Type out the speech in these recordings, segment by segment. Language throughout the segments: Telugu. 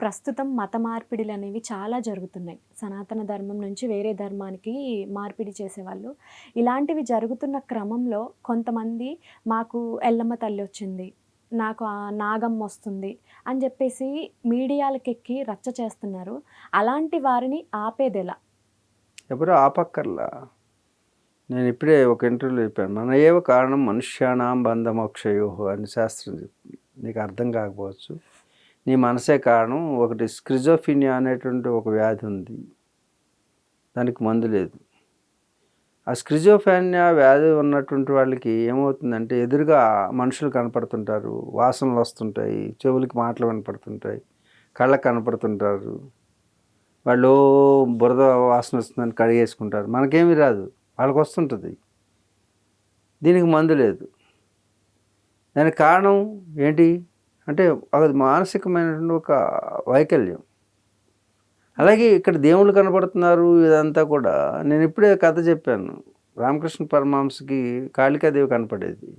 ప్రస్తుతం మత మార్పిడిలనేవి చాలా జరుగుతున్నాయి. సనాతన ధర్మం నుంచి వేరే ధర్మానికి మార్పిడి చేసేవాళ్ళు. ఇలాంటివి జరుగుతున్న క్రమంలో కొంతమంది మాకు ఎల్లమ్మ తల్లొచ్చింది, నాకు నాగమ్మొస్తుంది అని జెప్పేసి మీడియాలకెక్కి రచ్చ చేస్తున్నారు. అలాంటి వారిని ఆపేదెలా? ఎవరు ఆపక్కర్లా. నేను ఇప్పుడే ఒక ఇంటర్వ్యూలో చెప్పాను. మన ఏవ కారణం మనుష్యానాం బంధమోక్షయోః అని శాస్త్రం చెప్తుంది. నీకు అర్థం కాకపోవచ్చు. నీ మనసే కారణం. ఒకటి స్క్రిజోఫినియా అనేటువంటి ఒక వ్యాధి ఉంది, దానికి మందు లేదు. ఆ స్క్రిజోఫ్రెనియా వ్యాధి ఉన్నటువంటి వాళ్ళకి ఏమవుతుందంటే ఎదురుగా మనుషులు కనపడుతుంటారు, వాసనలు వస్తుంటాయి, చెవులకి మాటలు వినపడుతుంటాయి, కళ్ళకు కనపడుతుంటారు. వాళ్ళు బురద వాసన వస్తుందని కడిగేసుకుంటారు. మనకేమీ రాదు, వాళ్ళకి వస్తుంటుంది. దీనికి మందు లేదు. దానికి కారణం ఏంటి అంటే అది మానసికమైనటువంటి ఒక వైకల్యం. అలాగే ఇక్కడ దేవుళ్ళు కనపడుతున్నారు, ఇదంతా కూడా. నేను ఇప్పుడే కథ చెప్పాను. రామకృష్ణ పరమహంసకి కాళికాదేవి కనపడేది.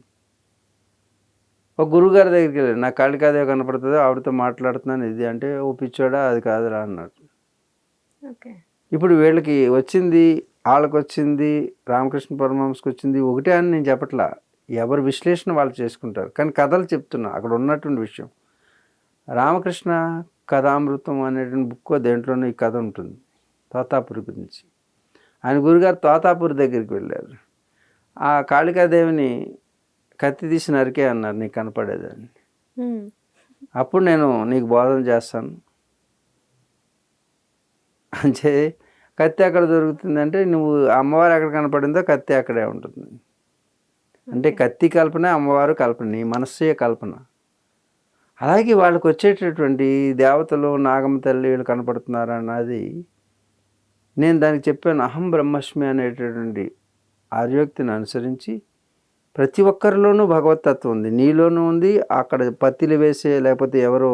ఒక గురువుగారి దగ్గరికి వెళ్ళాను, నాకు కాళికాదేవి కనపడుతుంది, ఆవిడతో మాట్లాడుతున్నాను ఇది అంటే, ఓ పిచ్చోడా అది కాదురా అన్నారు. ఓకే. ఇప్పుడు వీళ్ళకి వచ్చింది, వాళ్ళకి వచ్చింది, రామకృష్ణ పరమహంసకి వచ్చింది ఒకటే అని నేను చెప్పట్లా. ఎవరి విశ్లేషణ వాళ్ళు చేసుకుంటారు. కానీ కథలు చెప్తున్నా, అక్కడ ఉన్నటువంటి విషయం. రామకృష్ణ కథామృతం అనేటువంటి బుక్, దేంట్లోనే ఈ కథ ఉంటుంది, తోతాపురి గురించి. ఆయన గురుగారు తోతాపురి దగ్గరికి వెళ్ళారు. ఆ కాళికాదేవిని కత్తి తీసి నరికే అన్నారు, నీకు కనపడేదని. అప్పుడు నేను నీకు బోధన చేస్తాను అంటే, కత్తి ఎక్కడ దొరుకుతుందంటే నువ్వు అమ్మవారు ఎక్కడ కనపడిందో కత్తి అక్కడే ఉంటుంది. అంటే కత్తి కల్పన, అమ్మవారు కల్పన, నీ మనస్సే కల్పన. అలాగే వాళ్ళకి వచ్చేటటువంటి దేవతలు, నాగమ్మ తల్లి వీళ్ళు కనపడుతున్నారు అన్నది నేను దానికి చెప్పాను. అహం బ్రహ్మస్మి అనేటటువంటి ఆర్యోక్తిని అనుసరించి ప్రతి ఒక్కరిలోనూ భగవతత్వం ఉంది, నీలోనూ ఉంది. అక్కడ పత్తిలు వేసే లేకపోతే ఎవరో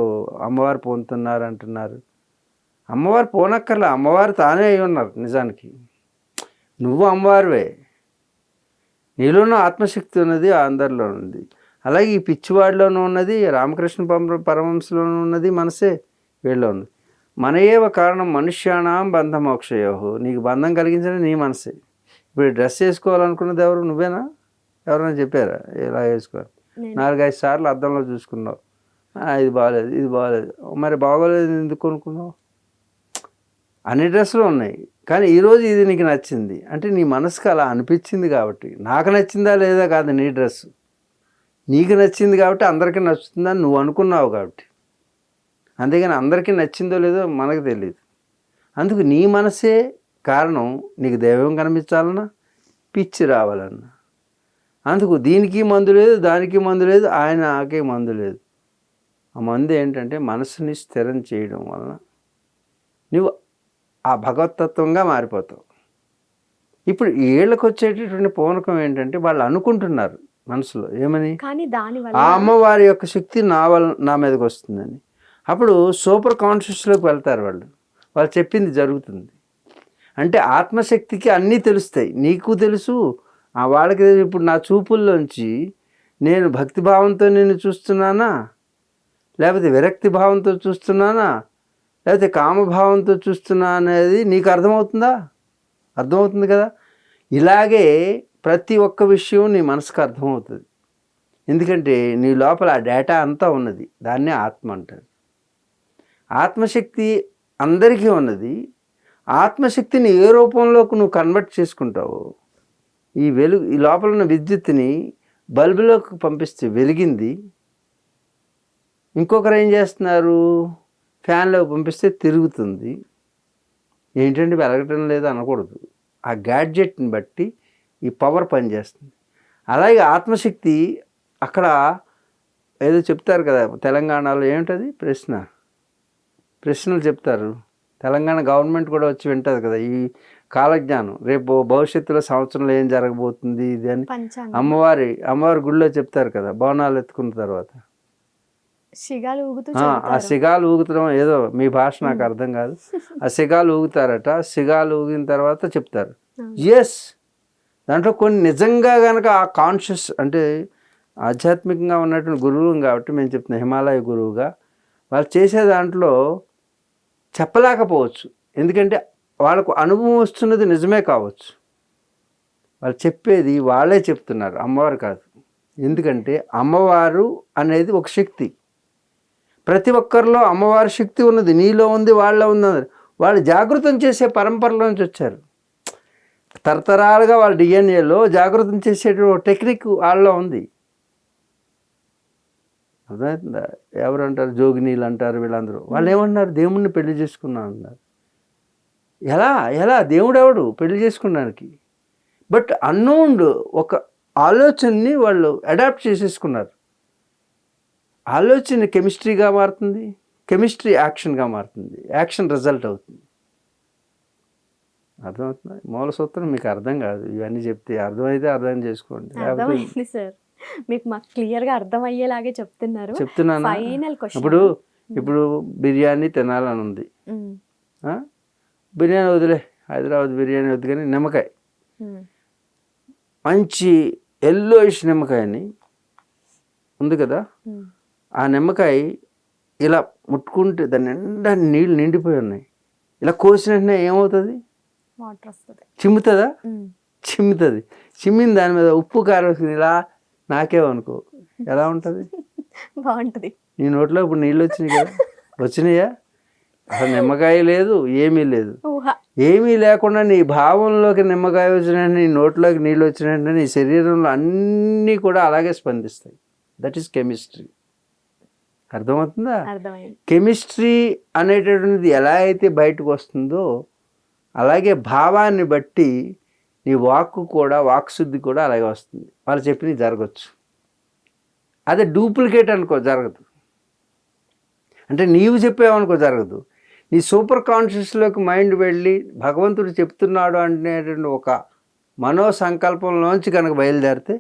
అమ్మవారు పొందుతున్నారు అంటున్నారు. అమ్మవారు పోనక్కర్లా, అమ్మవారు తానే అయి ఉన్నారు నిజానికి. నువ్వు అమ్మవారివే, నీలోనూ ఆత్మశక్తి ఉన్నది, అందరిలో ఉంది. అలాగే ఈ పిచ్చివాడిలోనూ ఉన్నది, రామకృష్ణ పరమహంసలోనూ ఉన్నది, మనసే వీళ్ళలో ఉంది. మన ఏవ కారణం మనుష్యానాం బంధమోక్షయోః. నీకు బంధం కలిగించడం నీ మనసే. ఇప్పుడు డ్రెస్ వేసుకోవాలనుకున్నది ఎవరు? నువ్వేనా? ఎవరైనా చెప్పారా ఇలా వేసుకోవాలి? 4-5 సార్లు అద్దంలో చూసుకున్నావు, ఇది బాగాలేదు, ఇది బాగాలేదు. మరి బాగోలేదు ఎందుకు కొనుక్కున్నావు? అన్ని డ్రెస్సులు ఉన్నాయి, కానీ ఈరోజు ఇది నీకు నచ్చింది అంటే నీ మనసుకు అలా అనిపించింది కాబట్టి. నాకు నచ్చిందా లేదా కాదు నీ డ్రెస్సు, నీకు నచ్చింది కాబట్టి అందరికీ నచ్చుతుందని నువ్వు అనుకున్నావు కాబట్టి. అంతేగాని అందరికీ నచ్చిందో లేదో మనకు తెలియదు. అందుకు నీ మనసే కారణం. నీకు దైవం కనిపించాలన్నా, పిచ్చి రావాలన్నా. అందుకు దీనికి మందు లేదు, దానికి మందు లేదు, ఆయనకే మందు లేదు. ఆ మందు ఏంటంటే మనసుని స్థిరం చేయడం వలన నువ్వు ఆ భగవతత్వంగా మారిపోతావు. ఇప్పుడు వీళ్ళకి వచ్చేటటువంటి పూనకం ఏంటంటే వాళ్ళు అనుకుంటున్నారు మనసులో ఏమని, ఆ అమ్మవారి యొక్క శక్తి నా మీదకి వస్తుందని. అప్పుడు సూపర్ కాన్షియస్లోకి వెళ్తారు వాళ్ళు. వాళ్ళు చెప్పింది జరుగుతుంది అంటే ఆత్మశక్తికి అన్నీ తెలుస్తాయి. నీకు తెలుసు, ఆ వాళ్ళకి తెలుసు. ఇప్పుడు నా చూపుల్లోంచి నేను భక్తిభావంతో నిన్ను చూస్తున్నానా, లేకపోతే విరక్తి భావంతో చూస్తున్నానా, లేకపోతే కామభావంతో చూస్తున్నా అనేది నీకు అర్థమవుతుందా? అర్థమవుతుంది కదా. ఇలాగే ప్రతి ఒక్క విషయం నీ మనసుకు అర్థమవుతుంది. ఎందుకంటే నీ లోపల ఆ డేటా అంతా ఉన్నది. దాన్నే ఆత్మ అంటారు. ఆత్మశక్తి అందరికీ ఉన్నది. ఆత్మశక్తిని ఏ రూపంలోకి నువ్వు కన్వర్ట్ చేసుకుంటావు, ఈ వెలుగు, ఈ లోపల ఉన్న విద్యుత్తుని బల్బులోకి పంపిస్తే వెలిగింది. ఇంకొకరు ఏం చేస్తున్నారు, ఫ్యాన్లోకి పంపిస్తే తిరుగుతుంది. ఏంటంటే వెలగటం లేదు అనకూడదు, ఆ గ్యాడ్జెట్ని బట్టి ఈ పవర్ పనిచేస్తుంది. అలాగే ఆత్మశక్తి అక్కడ ఏదో చెప్తారు కదా తెలంగాణలో, ఏమిటది ప్రశ్నలు చెప్తారు. తెలంగాణ గవర్నమెంట్ కూడా వచ్చి వింటుంది కదా ఈ కాలజ్ఞానం. రేపు భవిష్యత్తులో సంవత్సరంలో ఏం జరగబోతుంది ఇది అని అమ్మవారి గుడిలో చెప్తారు కదా, బోనాలు ఎత్తుకున్న తర్వాత. ఆ సిగాలు ఊగుతడం ఏదో మీ భాష నాకు అర్థం కాదు. ఆ సిగాలు ఊగుతారట. సిగాలు ఊగిన తర్వాత చెప్తారు. ఎస్, దాంట్లో కొన్ని నిజంగా కనుక ఆ కాన్షియస్ అంటే ఆధ్యాత్మికంగా ఉన్నటువంటి గురువు కాబట్టి మేము చెప్తున్నాం, హిమాలయ గురువుగా వాళ్ళు చేసే దాంట్లో చెప్పలేకపోవచ్చు. ఎందుకంటే వాళ్ళకు అనుభవం వస్తున్నది నిజమే కావచ్చు. వాళ్ళు చెప్పేది వాళ్ళే చెప్తున్నారు, అమ్మవారు కాదు. ఎందుకంటే అమ్మవారు అనేది ఒక శక్తి. ప్రతి ఒక్కరిలో అమ్మవారి శక్తి ఉన్నది, నీలో ఉంది, వాళ్ళలో ఉంది. వాళ్ళు జాగృతం చేసే పరంపరలో నుంచి వచ్చారు. తరతరాలుగా వాళ్ళ డిఎన్ఏలో జాగృతం చేసేటువంటి టెక్నిక్ వాళ్ళలో ఉంది. అర్థమవుతుందా? ఎవరు అంటారు, జోగినీలు అంటారు, వీళ్ళందరూ. వాళ్ళు ఏమన్నారు, దేవుణ్ణి పెళ్లి చేసుకున్నాను అన్నారు. ఎలా ఎలా దేవుడు ఎవడు పెళ్లి చేసుకున్నానికి? బట్ అన్నోన్ ఒక ఆలోచనని వాళ్ళు అడాప్ట్ చేసేసుకున్నారు. ఆలోచన కెమిస్ట్రీగా మారుతుంది, కెమిస్ట్రీ యాక్షన్గా మారుతుంది, యాక్షన్ రిజల్ట్ అవుతుంది. అర్థమవుతుందా? మూల సూత్రం మీకు అర్థం కాదు, ఇవన్నీ చెప్తే. అర్థమైతే అర్థం చేసుకోండి. అర్థమైంది సార్, మీకు మాకు క్లియర్గా అర్థమయ్యేలాగే చెప్తున్నారు. చెప్తున్నానా? Final question. ఇప్పుడు బిర్యానీ తినాలని ఉంది. బిర్యానీ వదిలే, హైదరాబాద్ బిర్యానీ వద్దు, కానీ నిమ్మకాయ, మంచి ఎల్లోయిష్ నిమ్మకాయని ఉంది కదా, ఆ నిమ్మకాయ ఇలా ముట్టుకుంటే దాని నిండా నీళ్ళు నిండిపోయి ఉన్నాయి. ఇలా కోసిన వెంటనే ఏమవుతుంది? వాటర్ వస్తుంది. చిమ్ముతుందా? చిమ్ముతుంది. చిమ్మిన దాని మీద ఉప్పు కారం వేసుకుని ఇలా నాకేమనుకో, ఎలా ఉంటుంది? బాగుంటుంది. నీ నోట్లో ఇప్పుడు నీళ్ళు వచ్చినాయి కదా, వచ్చినాయా? అసలు నిమ్మకాయ లేదు, ఏమీ లేదు. ఏమీ లేకుండా నీ భావంలోకి నిమ్మకాయ వచ్చినట్టు, నీ నోట్లోకి నీళ్ళు వచ్చినట్టు, నీ శరీరంలో అన్నీ కూడా అలాగే స్పందిస్తాయి. That is chemistry. అర్థమవుతుందా? కెమిస్ట్రీ అనేటటువంటిది ఎలా అయితే బయటకు వస్తుందో, అలాగే భావాన్ని బట్టి నీ వాక్కు కూడా, వాక్శుద్ధి కూడా అలాగే వస్తుంది. వాళ్ళు చెప్పినవి జరగచ్చు. అదే డూప్లికేట్ అనుకో, జరగదు. అంటే నీవు చెప్పావనుకో, జరగదు. నీ సూపర్ కాన్షియస్లోకి మైండ్ వెళ్ళి భగవంతుడు చెప్తున్నాడు అనేటువంటి ఒక మనోసంకల్పంలోంచి కనుక బయలుదేరితే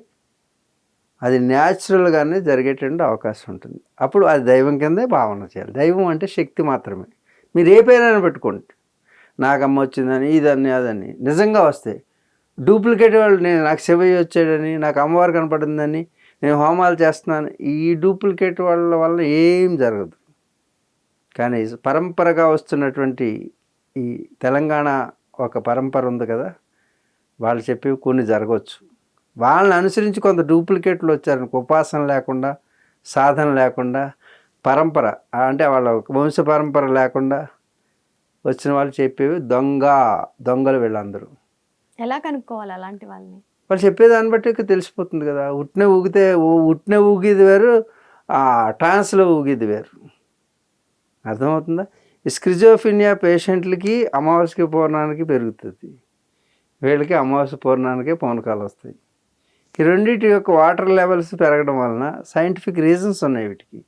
అది న్యాచురల్గానే జరిగేటువంటి అవకాశం ఉంటుంది. అప్పుడు అది దైవం కిందే భావన చేయాలి. దైవం అంటే శక్తి మాత్రమే. మీరు ఏ పేరైనా పెట్టుకోండి, నాకు అమ్మ వచ్చిందని, ఇదని, అదని. నిజంగా వస్తే డూప్లికేట్ వాళ్ళు, నేను నాకు శివయ్య వచ్చాడని, నాకు అమ్మవారు కనపడిందని, నేను హోమాలు చేస్తున్నాను, ఈ డూప్లికేట్ వాళ్ళ వల్ల ఏం జరగదు. కానీ పరంపరగా వస్తున్నటువంటి ఈ తెలంగాణ ఒక పరంపర ఉంది కదా, వాళ్ళు చెప్పేవి కొన్ని జరగవచ్చు. వాళ్ళని అనుసరించి కొంత డూప్లికేట్లు వచ్చారు. ఉపాసన లేకుండా, సాధన లేకుండా, పరంపర అంటే వాళ్ళ వంశ పరంపర లేకుండా వచ్చిన వాళ్ళు చెప్పేవి దొంగలు వీళ్ళందరూ. ఎలా కనుక్కోవాలి అలాంటి వాళ్ళని? వాళ్ళు చెప్పేదాన్ని బట్టి తెలిసిపోతుంది కదా. ఉట్నే ఊగేది వేరు, ట్రాన్స్లో ఊగేది వేరు. అర్థమవుతుందా? స్క్రిజోఫినియా పేషెంట్లకి అమావాస్యకి పూర్ణానికి పెరుగుతుంది, వీళ్ళకి అమావాస్య పూర్ణానికే పూనకాలు వస్తాయి. ఈ రెండింటి యొక్క వాటర్ లెవెల్స్ పెరగడం వలన సైంటిఫిక్ రీజన్స్ ఉన్నాయి వీటికి.